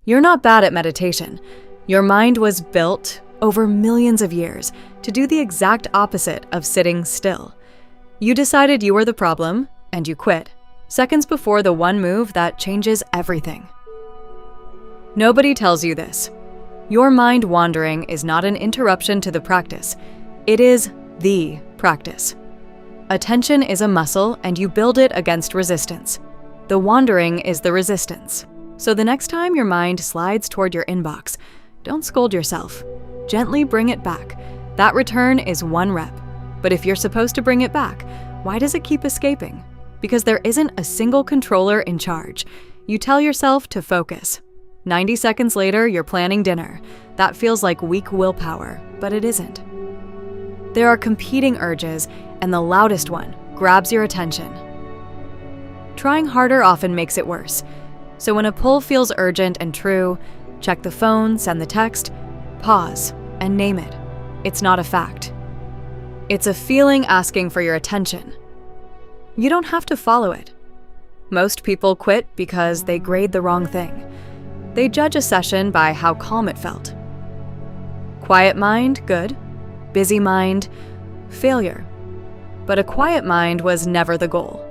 You're not bad at meditation. Your mind was built over millions of years to do the exact opposite of sitting still. You decided you were the problem, and you quit, seconds before the one move that changes everything. Nobody tells you this. Your mind wandering is not an interruption to the practice. It is the practice. Attention is a muscle, and you build it against resistance. The wandering is the resistance. So the next time your mind slides toward your inbox, don't scold yourself. Gently bring it back. That return is 1 rep. But if you're supposed to bring it back, why does it keep escaping? Because there isn't a single controller in charge. You tell yourself to focus. 90 seconds later, you're planning dinner. That feels like weak willpower, but it isn't. There are competing urges, and the loudest one grabs your attention. Trying harder often makes it worse. So when a pull feels urgent and true, check the phone, send the text, pause, and name it. It's not a fact. It's a feeling asking for your attention. You don't have to follow it. Most people quit because they grade the wrong thing. They judge a session by how calm it felt. Quiet mind, good. Busy mind, failure. But a quiet mind was never the goal.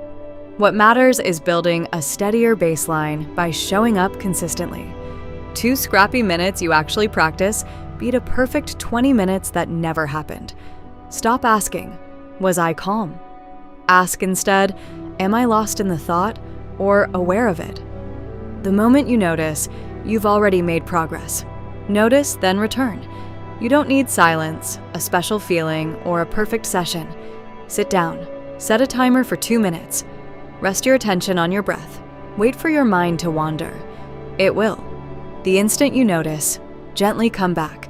What matters is building a steadier baseline by showing up consistently. 2 scrappy minutes you actually practice beat a perfect 20 minutes that never happened. Stop asking, was I calm? Ask instead, am I lost in the thought or aware of it? The moment you notice, you've already made progress. Notice, then return. You don't need silence, a special feeling, or a perfect session. Sit down. Set a timer for 2 minutes. Rest your attention on your breath. Wait for your mind to wander. It will. The instant you notice, gently come back.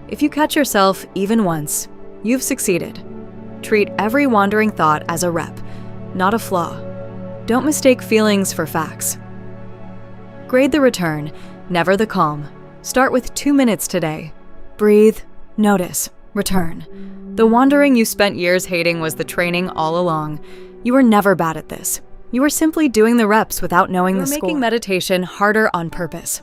If you catch yourself even once, you've succeeded. Treat every wandering thought as a rep, not a flaw. Don't mistake feelings for facts. Grade the return, never the calm. Start with 2 minutes today. Breathe, notice, return. The wandering you spent years hating was the training all along. You were never bad at this. You were simply doing the reps without knowing the score. You're making meditation harder on purpose.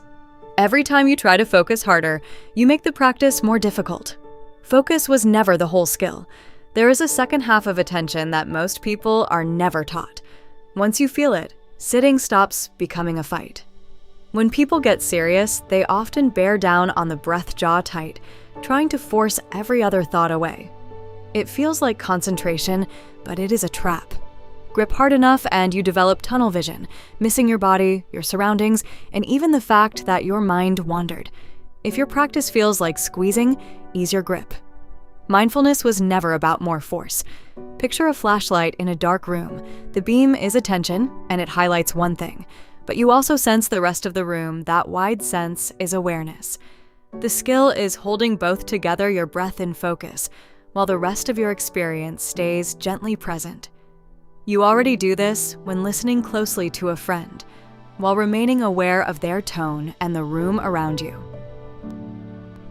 Every time you try to focus harder, you make the practice more difficult. Focus was never the whole skill. There is a second half of attention that most people are never taught. Once you feel it, sitting stops becoming a fight. When people get serious, they often bear down on the breath jaw tight, trying to force every other thought away. It feels like concentration, but it is a trap. Grip hard enough and you develop tunnel vision, missing your body, your surroundings, and even the fact that your mind wandered. If your practice feels like squeezing, ease your grip. Mindfulness was never about more force. Picture a flashlight in a dark room. The beam is attention, and it highlights one thing. But you also sense the rest of the room. That wide sense is awareness. The skill is holding both together, your breath in focus, while the rest of your experience stays gently present. You already do this when listening closely to a friend, while remaining aware of their tone and the room around you.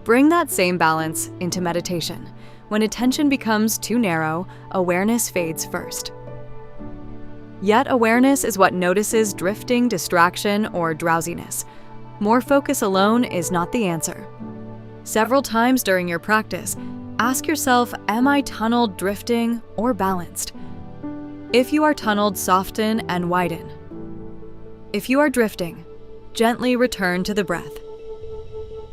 Bring that same balance into meditation. When attention becomes too narrow, awareness fades first. Yet awareness is what notices drifting, distraction, or drowsiness. More focus alone is not the answer. Several times during your practice, ask yourself, am I tunneled, drifting, or balanced? If you are tunneled, soften and widen. If you are drifting, gently return to the breath.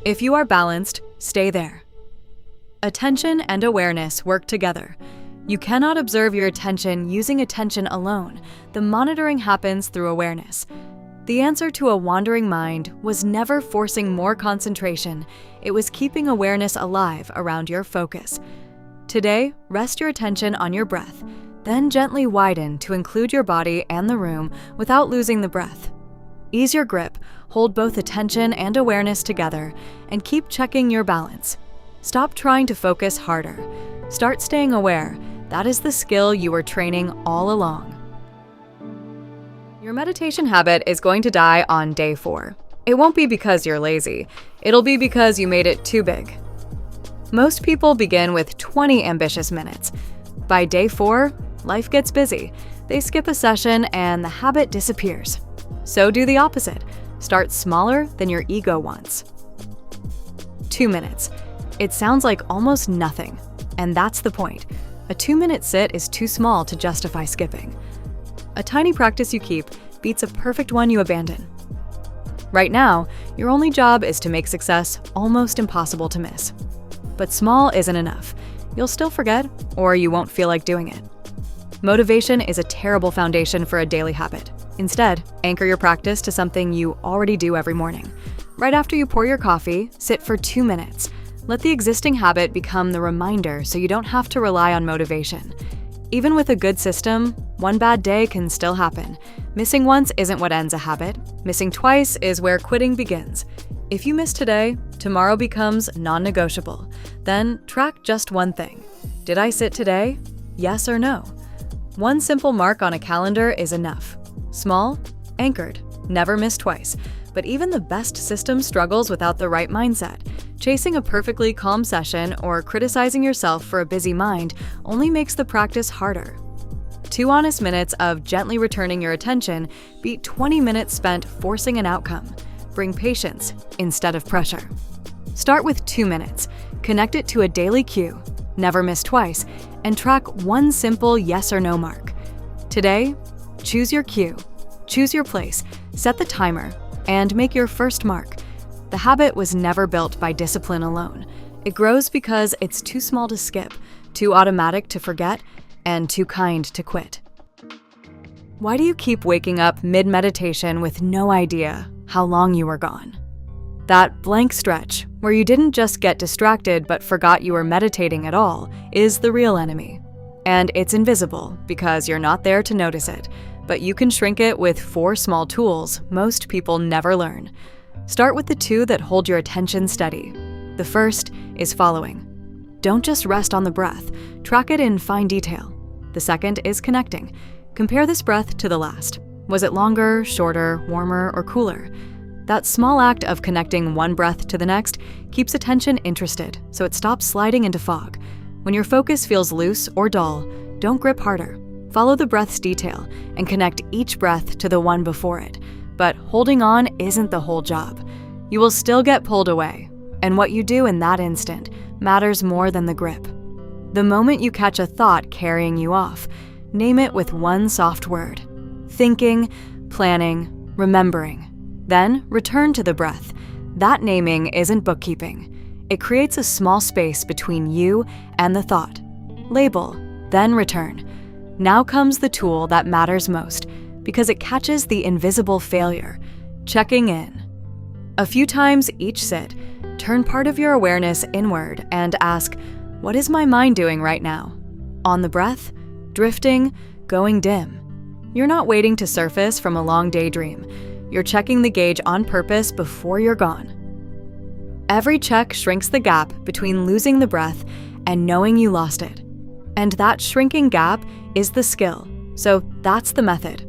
If you are balanced, stay there. Attention and awareness work together. You cannot observe your attention using attention alone. The monitoring happens through awareness. The answer to a wandering mind was never forcing more concentration. It was keeping awareness alive around your focus. Today, rest your attention on your breath, then gently widen to include your body and the room without losing the breath. Ease your grip, hold both attention and awareness together, and keep checking your balance. Stop trying to focus harder. Start staying aware. That is the skill you were training all along. Your meditation habit is going to die on day 4. It won't be because you're lazy. It'll be because you made it too big. Most people begin with 20 ambitious minutes. By day 4, life gets busy. They skip a session and the habit disappears. So do the opposite. Start smaller than your ego wants. 2 minutes. It sounds like almost nothing, and that's the point. A 2-minute sit is too small to justify skipping. A tiny practice you keep beats a perfect one you abandon. Right now, your only job is to make success almost impossible to miss. But small isn't enough. You'll still forget, or you won't feel like doing it. Motivation is a terrible foundation for a daily habit. Instead, anchor your practice to something you already do every morning. Right after you pour your coffee, sit for 2 minutes. Let the existing habit become the reminder so you don't have to rely on motivation. Even with a good system, one bad day can still happen. Missing once isn't what ends a habit. Missing twice is where quitting begins. If you miss today, tomorrow becomes non-negotiable. Then track just one thing. Did I sit today? Yes or no? One simple mark on a calendar is enough. Small, anchored, never miss twice. But even the best system struggles without the right mindset. Chasing a perfectly calm session or criticizing yourself for a busy mind only makes the practice harder. 2 honest minutes of gently returning your attention beat 20 minutes spent forcing an outcome. Bring patience instead of pressure. Start with 2 minutes. Connect it to a daily cue, never miss twice, and track one simple yes or no mark. Today, choose your cue, choose your place, set the timer, and make your first mark. The habit was never built by discipline alone. It grows because it's too small to skip, too automatic to forget, and too kind to quit. Why do you keep waking up mid-meditation with no idea how long you were gone? That blank stretch, where you didn't just get distracted but forgot you were meditating at all, is the real enemy. And it's invisible because you're not there to notice it, but you can shrink it with 4 small tools most people never learn. Start with the 2 that hold your attention steady. The first is following. Don't just rest on the breath, track it in fine detail. The second is connecting. Compare this breath to the last. Was it longer, shorter, warmer, or cooler? That small act of connecting one breath to the next keeps attention interested, so it stops sliding into fog. When your focus feels loose or dull, don't grip harder. Follow the breath's detail and connect each breath to the one before it. But holding on isn't the whole job. You will still get pulled away, and what you do in that instant matters more than the grip. The moment you catch a thought carrying you off, name it with one soft word. Thinking, planning, remembering. Then return to the breath. That naming isn't bookkeeping. It creates a small space between you and the thought. Label, then return. Now comes the tool that matters most, because it catches the invisible failure, checking in. A few times each sit, turn part of your awareness inward and ask, what is my mind doing right now? On the breath? Drifting? Going dim? You're not waiting to surface from a long daydream. You're checking the gauge on purpose before you're gone. Every check shrinks the gap between losing the breath and knowing you lost it. And that shrinking gap is the skill, so that's the method.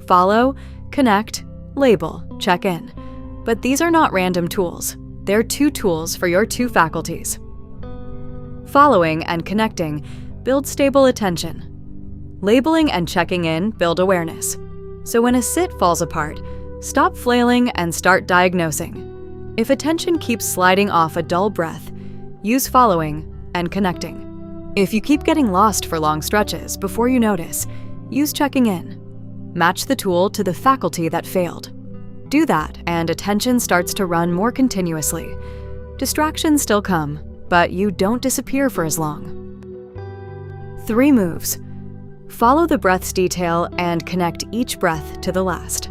Follow, connect, label, check in. But these are not random tools. They're 2 tools for your 2 faculties. Following and connecting build stable attention. Labeling and checking in build awareness. So when a sit falls apart, stop flailing and start diagnosing. If attention keeps sliding off a dull breath, use following and connecting. If you keep getting lost for long stretches before you notice, use checking in. Match the tool to the faculty that failed. Do that, and attention starts to run more continuously. Distractions still come, but you don't disappear for as long. 3 moves. Follow the breath's detail and connect each breath to the last.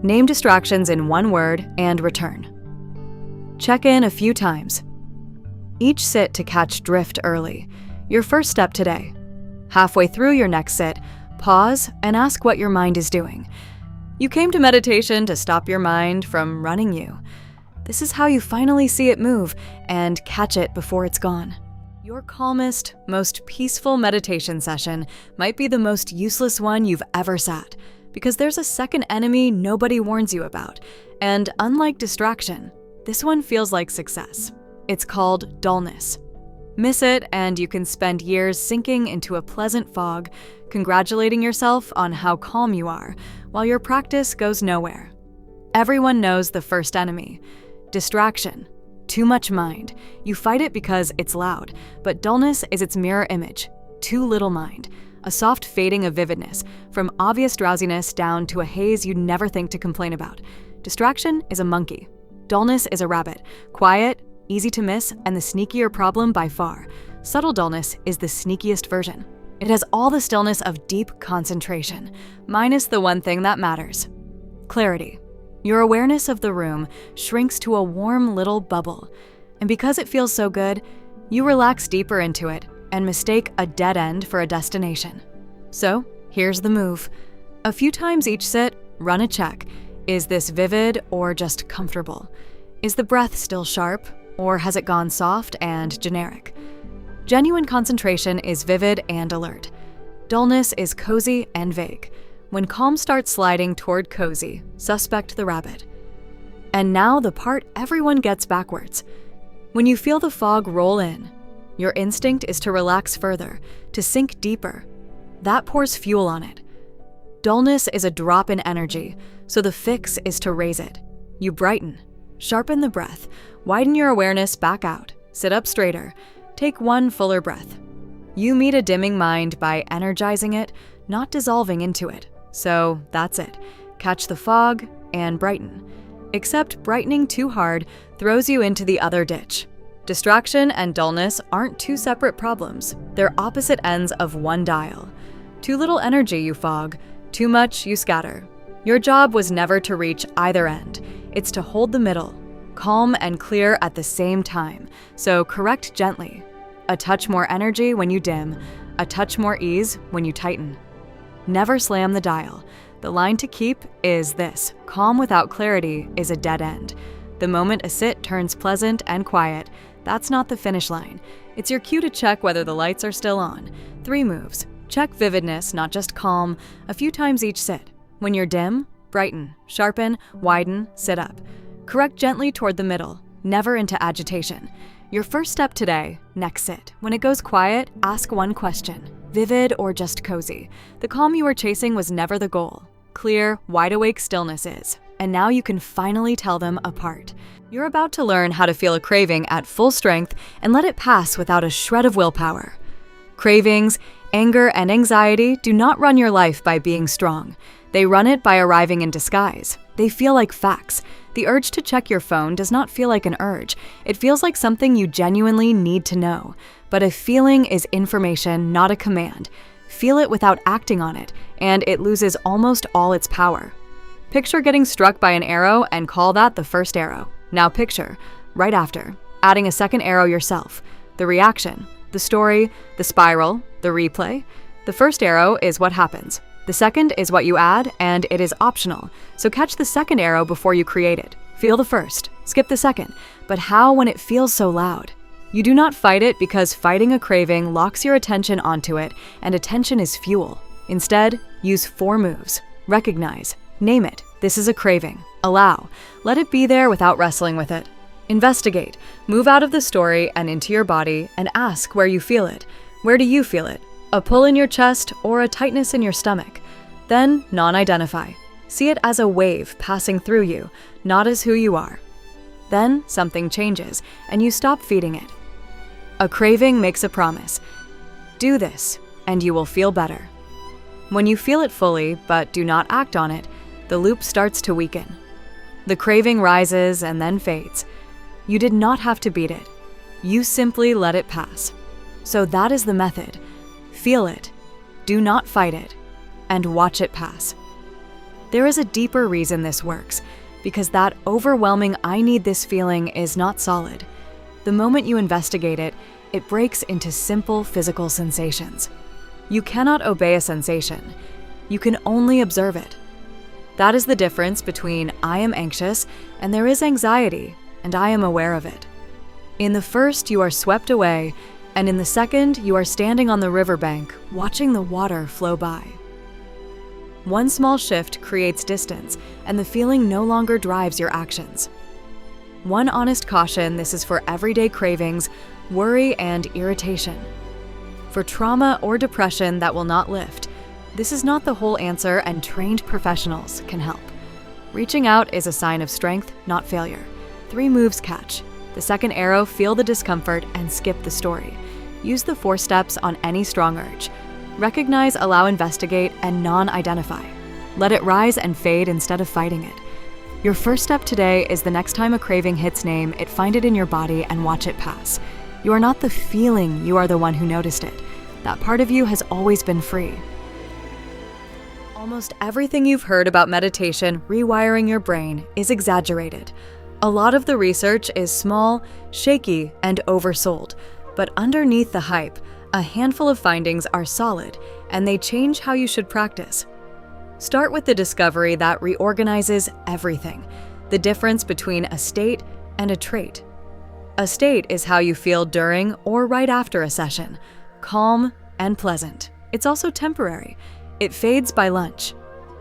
Name distractions in one word and return. Check in a few times. Each sit to catch drift early. Your first step today. Halfway through your next sit, pause and ask what your mind is doing. You came to meditation to stop your mind from running you. This is how you finally see it move and catch it before it's gone. Your calmest, most peaceful meditation session might be the most useless one you've ever sat, because there's a second enemy nobody warns you about. And unlike distraction, this one feels like success. It's called dullness. Miss it, and you can spend years sinking into a pleasant fog, congratulating yourself on how calm you are, while your practice goes nowhere. Everyone knows the first enemy: distraction. Too much mind. You fight it because it's loud, but dullness is its mirror image. Too little mind. A soft fading of vividness, from obvious drowsiness down to a haze you'd never think to complain about. Distraction is a monkey. Dullness is a rabbit. Quiet, easy to miss, and the sneakier problem by far. Subtle dullness is the sneakiest version. It has all the stillness of deep concentration, minus the one thing that matters: clarity. Your awareness of the room shrinks to a warm little bubble, and because it feels so good, you relax deeper into it and mistake a dead end for a destination. So, here's the move. A few times each sit, run a check. Is this vivid or just comfortable? Is the breath still sharp, or has it gone soft and generic? Genuine concentration is vivid and alert. Dullness is cozy and vague. When calm starts sliding toward cozy, suspect the rabbit. And now the part everyone gets backwards. When you feel the fog roll in, your instinct is to relax further, to sink deeper. That pours fuel on it. Dullness is a drop in energy, so the fix is to raise it. You brighten, sharpen the breath, widen your awareness back out, sit up straighter, take one fuller breath. You meet a dimming mind by energizing it, not dissolving into it. So that's it. Catch the fog and brighten. Except brightening too hard throws you into the other ditch. Distraction and dullness aren't two separate problems. They're opposite ends of one dial. Too little energy, you fog. Too much, you scatter. Your job was never to reach either end. It's to hold the middle, calm and clear at the same time. So correct gently. A touch more energy when you dim, a touch more ease when you tighten. Never slam the dial. The line to keep is this: calm without clarity is a dead end. The moment a sit turns pleasant and quiet, that's not the finish line. It's your cue to check whether the lights are still on. 3 moves. Check vividness, not just calm, a few times each sit. When you're dim, brighten, sharpen, widen, sit up. Correct gently toward the middle, never into agitation. Your first step today, next sit. When it goes quiet, ask one question: vivid or just cozy? The calm you were chasing was never the goal. Clear, wide-awake stillness is. And now you can finally tell them apart. You're about to learn how to feel a craving at full strength and let it pass without a shred of willpower. Cravings, anger, and anxiety do not run your life by being strong. They run it by arriving in disguise. They feel like facts. The urge to check your phone does not feel like an urge. It feels like something you genuinely need to know. But a feeling is information, not a command. Feel it without acting on it, and it loses almost all its power. Picture getting struck by an arrow and call that the first arrow. Now picture, right after, adding a second arrow yourself. The reaction, the story, the spiral, the replay. The first arrow is what happens. The second is what you add, and it is optional. So catch the second arrow before you create it. Feel the first, skip the second. But how when it feels so loud? You do not fight it because fighting a craving locks your attention onto it, and attention is fuel. Instead, use 4 moves. Recognize. Name it. This is a craving. Allow. Let it be there without wrestling with it. Investigate. Move out of the story and into your body and ask where you feel it. Where do you feel it? A pull in your chest or a tightness in your stomach? Then non-identify. See it as a wave passing through you, not as who you are. Then something changes and you stop feeding it. A craving makes a promise. Do this and you will feel better. When you feel it fully but do not act on it, the loop starts to weaken. The craving rises and then fades. You did not have to beat it. You simply let it pass. So that is the method. Feel it, do not fight it, and watch it pass. There is a deeper reason this works, because that overwhelming "I need this" feeling is not solid. The moment you investigate it, it breaks into simple physical sensations. You cannot obey a sensation. You can only observe it. That is the difference between "I am anxious" and "there is anxiety, and I am aware of it." In the first, you are swept away, and in the second, you are standing on the riverbank, watching the water flow by. One small shift creates distance, and the feeling no longer drives your actions. One honest caution: this is for everyday cravings, worry, and irritation. For trauma or depression that will not lift, this is not the whole answer, and trained professionals can help. Reaching out is a sign of strength, not failure. 3 moves catch. The second arrow, feel the discomfort and skip the story. Use the 4 steps on any strong urge. Recognize, allow, investigate, and non-identify. Let it rise and fade instead of fighting it. Your first step today is the next time a craving hits name it, find it in your body and watch it pass. You are not the feeling, you are the one who noticed it. That part of you has always been free. Almost everything you've heard about meditation rewiring your brain is exaggerated. A lot of the research is small, shaky, and oversold. But underneath the hype, a handful of findings are solid, and they change how you should practice. Start with the discovery that reorganizes everything, the difference between a state and a trait. A state is how you feel during or right after a session, calm and pleasant. It's also temporary. It fades by lunch.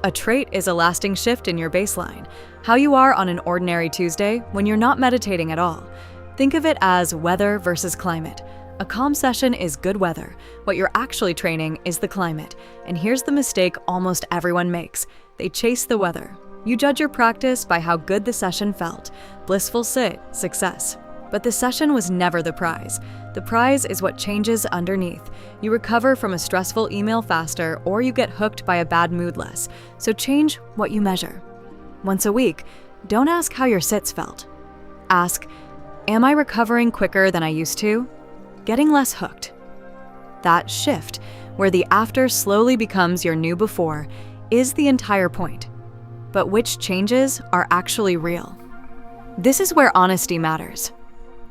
A trait is a lasting shift in your baseline, how you are on an ordinary Tuesday when you're not meditating at all. Think of it as weather versus climate. A calm session is good weather. What you're actually training is the climate. And here's the mistake almost everyone makes. They chase the weather. You judge your practice by how good the session felt. Blissful sit, success. But the session was never the prize. The prize is what changes underneath. You recover from a stressful email faster, or you get hooked by a bad mood less. So change what you measure. Once a week, don't ask how your sits felt. Ask, am I recovering quicker than I used to? Getting less hooked. That shift, where the after slowly becomes your new before, is the entire point. But which changes are actually real? This is where honesty matters.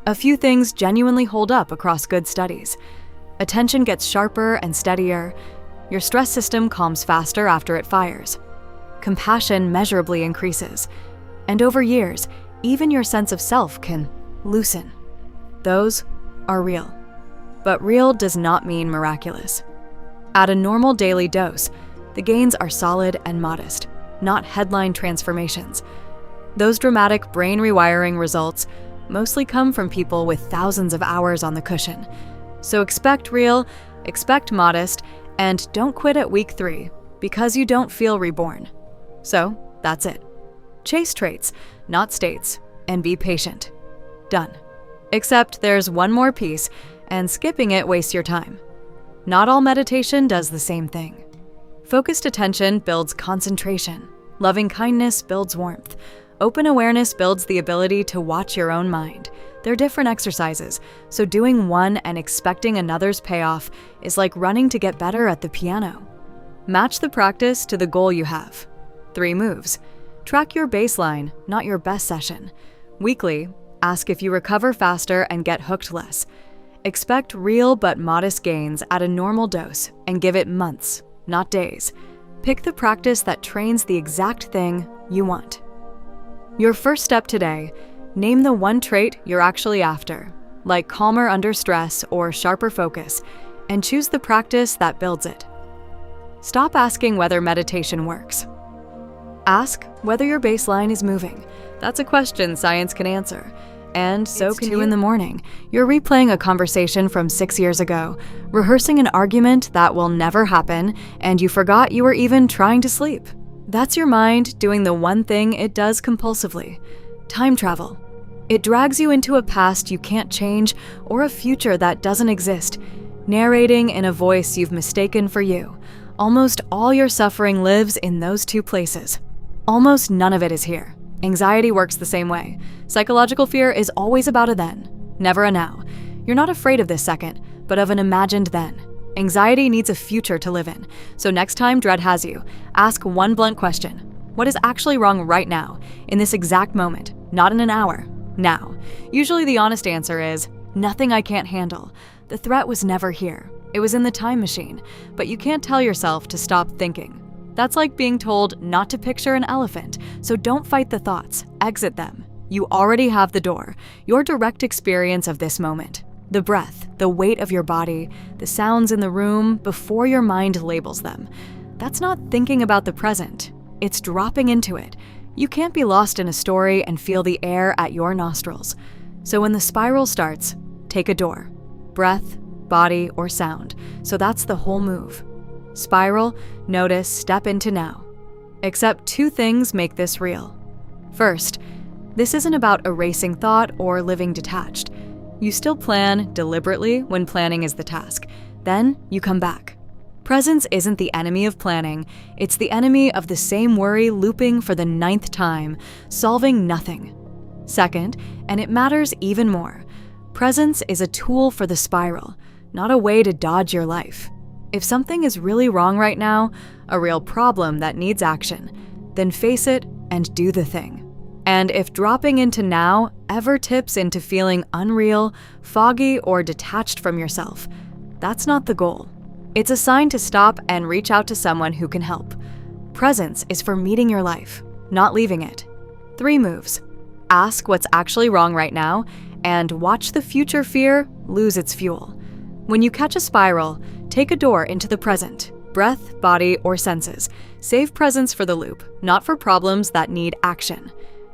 A few things genuinely hold up across good studies. Attention gets sharper and steadier. Your stress system calms faster after it fires. Compassion measurably increases. And over years, even your sense of self can loosen. Those are real. But real does not mean miraculous. At a normal daily dose, the gains are solid and modest, not headline transformations. Those dramatic brain rewiring results mostly come from people with thousands of hours on the cushion. So expect real, expect modest, and don't quit at week 3 because you don't feel reborn. So that's it. Chase traits, not states, and be patient. Done. Except there's one more piece, and skipping it wastes your time. Not all meditation does the same thing. Focused attention builds concentration. Loving kindness builds warmth. Open awareness builds the ability to watch your own mind. They're different exercises, so doing one and expecting another's payoff is like running to get better at the piano. Match the practice to the goal you have. 3 moves. Track your baseline, not your best session. Weekly, ask if you recover faster and get hooked less. Expect real but modest gains at a normal dose and give it months, not days. Pick the practice that trains the exact thing you want. Your first step today, name the one trait you're actually after, like calmer under stress or sharper focus, and choose the practice that builds it. Stop asking whether meditation works. Ask whether your baseline is moving. That's a question science can answer. And so can 2 in the morning. You're replaying a conversation from 6 years ago, rehearsing an argument that will never happen, and you forgot you were even trying to sleep. That's your mind doing the one thing it does compulsively. Time travel. It drags you into a past you can't change or a future that doesn't exist, narrating in a voice you've mistaken for you. Almost all your suffering lives in those 2 places. Almost none of it is here. Anxiety works the same way. Psychological fear is always about a then, never a now. You're not afraid of this second, but of an imagined then. Anxiety needs a future to live in. So next time dread has you, ask one blunt question. What is actually wrong right now, in this exact moment, not in an hour, now? Usually the honest answer is, nothing I can't handle. The threat was never here. It was in the time machine, but you can't tell yourself to stop thinking. That's like being told not to picture an elephant, so don't fight the thoughts, exit them. You already have the door, your direct experience of this moment. The breath, the weight of your body, the sounds in the room before your mind labels them. That's not thinking about the present, it's dropping into it. You can't be lost in a story and feel the air at your nostrils. So when the spiral starts, take a door. Breath, body, or sound. So that's the whole move. Spiral, notice, step into now. Except two things make this real. First, this isn't about erasing thought or living detached. You still plan deliberately when planning is the task. Then you come back. Presence isn't the enemy of planning. It's the enemy of the same worry looping for the 9th time, solving nothing. Second, and it matters even more, presence is a tool for the spiral, not a way to dodge your life. If something is really wrong right now, a real problem that needs action, then face it and do the thing. And if dropping into now ever tips into feeling unreal, foggy, or detached from yourself, that's not the goal. It's a sign to stop and reach out to someone who can help. Presence is for meeting your life, not leaving it. 3 moves. Ask what's actually wrong right now, and watch the future fear lose its fuel. When you catch a spiral, take a door into the present, breath, body, or senses. Save presence for the loop, not for problems that need action.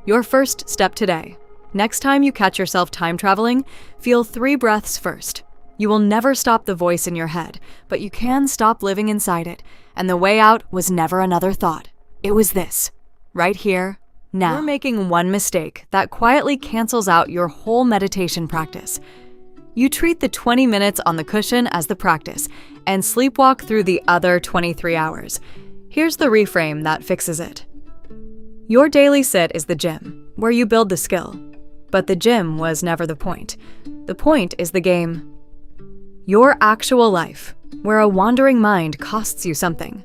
Your first step today. Next time you catch yourself time traveling, feel 3 breaths first. You will never stop the voice in your head, but you can stop living inside it, and the way out was never another thought. It was this, right here, now. You're making one mistake that quietly cancels out your whole meditation practice. You treat the 20 minutes on the cushion as the practice, and sleepwalk through the other 23 hours. Here's the reframe that fixes it. Your daily sit is the gym, where you build the skill. But the gym was never the point. The point is the game. Your actual life, where a wandering mind costs you something.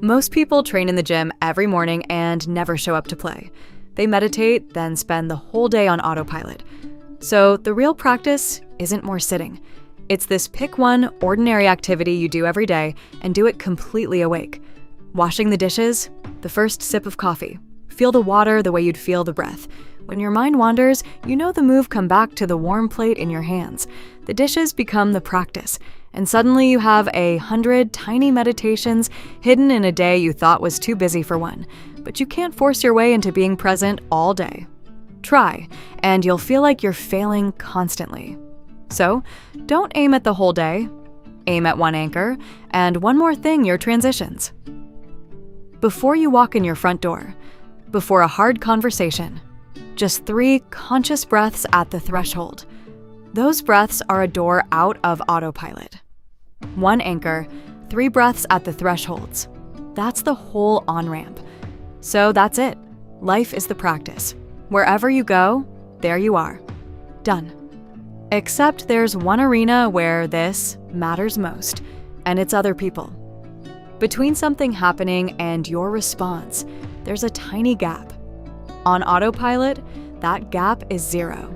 Most people train in the gym every morning and never show up to play. They meditate, then spend the whole day on autopilot. So the real practice isn't more sitting. It's this pick one ordinary activity you do every day and do it completely awake. Washing the dishes, the first sip of coffee. Feel the water the way you'd feel the breath. When your mind wanders, you know the move come back to the warm plate in your hands. The dishes become the practice, and suddenly you have 100 tiny meditations hidden in a day you thought was too busy for one. But you can't force your way into being present all day. Try, and you'll feel like you're failing constantly. So, don't aim at the whole day. Aim at one anchor, and one more thing, your transitions. Before you walk in your front door, before a hard conversation, just 3 conscious breaths at the threshold. Those breaths are a door out of autopilot. 1 anchor, 3 breaths at the thresholds. That's the whole on-ramp. So that's it. Life is the practice. Wherever you go, there you are. Done. Except there's one arena where this matters most, and it's other people. Between something happening and your response, there's a tiny gap. On autopilot, that gap is 0.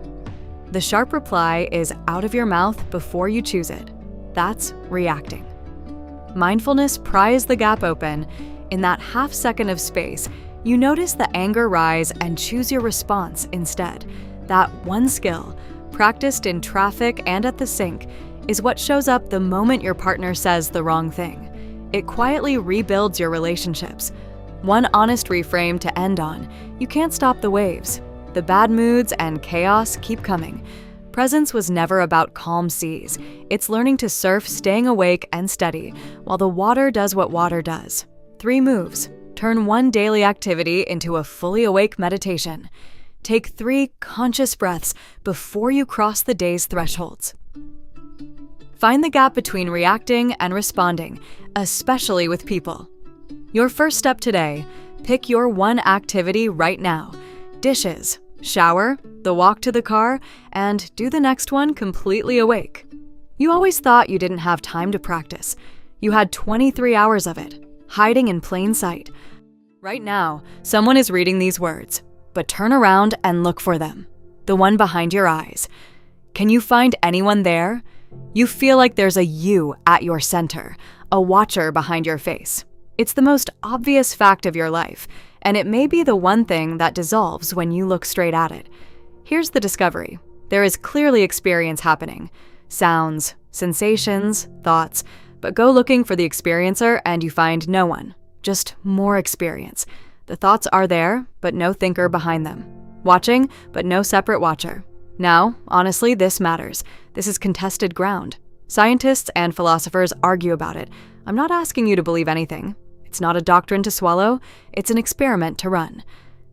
The sharp reply is out of your mouth before you choose it. That's reacting. Mindfulness pries the gap open. In that half second of space, you notice the anger rise and choose your response instead. That one skill, practiced in traffic and at the sink, is what shows up the moment your partner says the wrong thing. It quietly rebuilds your relationships. One honest reframe to end on. You can't stop the waves. The bad moods and chaos keep coming. Presence was never about calm seas. It's learning to surf, staying awake and steady, while the water does what water does. 3 moves. Turn one daily activity into a fully awake meditation. Take 3 conscious breaths before you cross the day's thresholds. Find the gap between reacting and responding, especially with people. Your first step today, pick your one activity right now. Dishes, shower, the walk to the car, and do the next one completely awake. You always thought you didn't have time to practice. You had 23 hours of it, hiding in plain sight. Right now, someone is reading these words, but turn around and look for them. The one behind your eyes. Can you find anyone there? You feel like there's a you at your center, a watcher behind your face. It's the most obvious fact of your life, and it may be the one thing that dissolves when you look straight at it. Here's the discovery. There is clearly experience happening. Sounds, sensations, thoughts, but go looking for the experiencer and you find no one. Just more experience. The thoughts are there, but no thinker behind them. Watching, but no separate watcher. Now, honestly, this matters. This is contested ground. Scientists and philosophers argue about it. I'm not asking you to believe anything. It's not a doctrine to swallow, it's an experiment to run.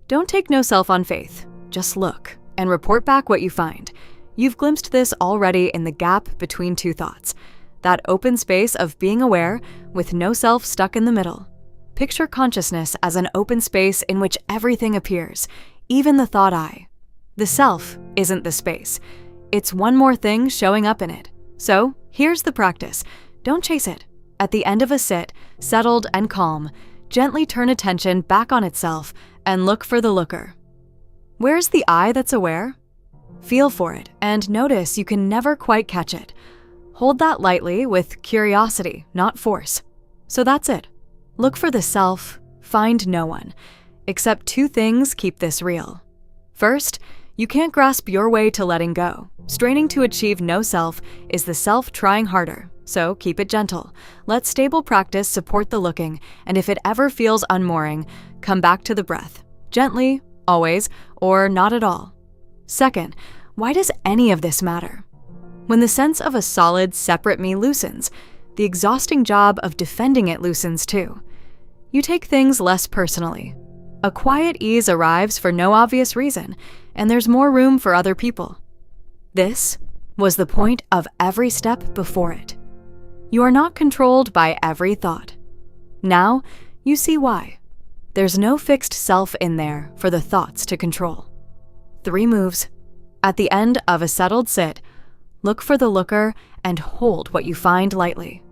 Don't take no self on faith. Just look and report back what you find. You've glimpsed this already in the gap between two thoughts. That open space of being aware with no self stuck in the middle. Picture consciousness as an open space in which everything appears, even the thought I. The self isn't the space. It's one more thing showing up in it. So here's the practice. Don't chase it. At the end of a sit, settled and calm, gently turn attention back on itself and look for the looker. Where's the I that's aware? Feel for it and notice you can never quite catch it. Hold that lightly with curiosity, not force. So that's it. Look for the self, find no one. Except two things keep this real. First, you can't grasp your way to letting go. Straining to achieve no self is the self trying harder, so keep it gentle. Let stable practice support the looking, and if it ever feels unmooring, come back to the breath. Gently, always, or not at all. Second, why does any of this matter? When the sense of a solid, separate me loosens, the exhausting job of defending it loosens too. You take things less personally. A quiet ease arrives for no obvious reason, and there's more room for other people. This was the point of every step before it. You are not controlled by every thought. Now, you see why. There's no fixed self in there for the thoughts to control. 3 moves. At the end of a settled sit, look for the looker and hold what you find lightly.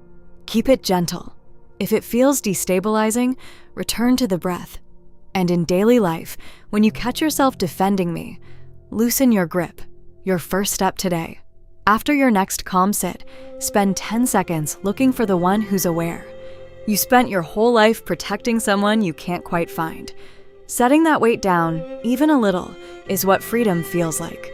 Keep it gentle. If it feels destabilizing, return to the breath. And in daily life, when you catch yourself defending me, loosen your grip, your first step today. After your next calm sit, spend 10 seconds looking for the one who's aware. You spent your whole life protecting someone you can't quite find. Setting that weight down, even a little, is what freedom feels like.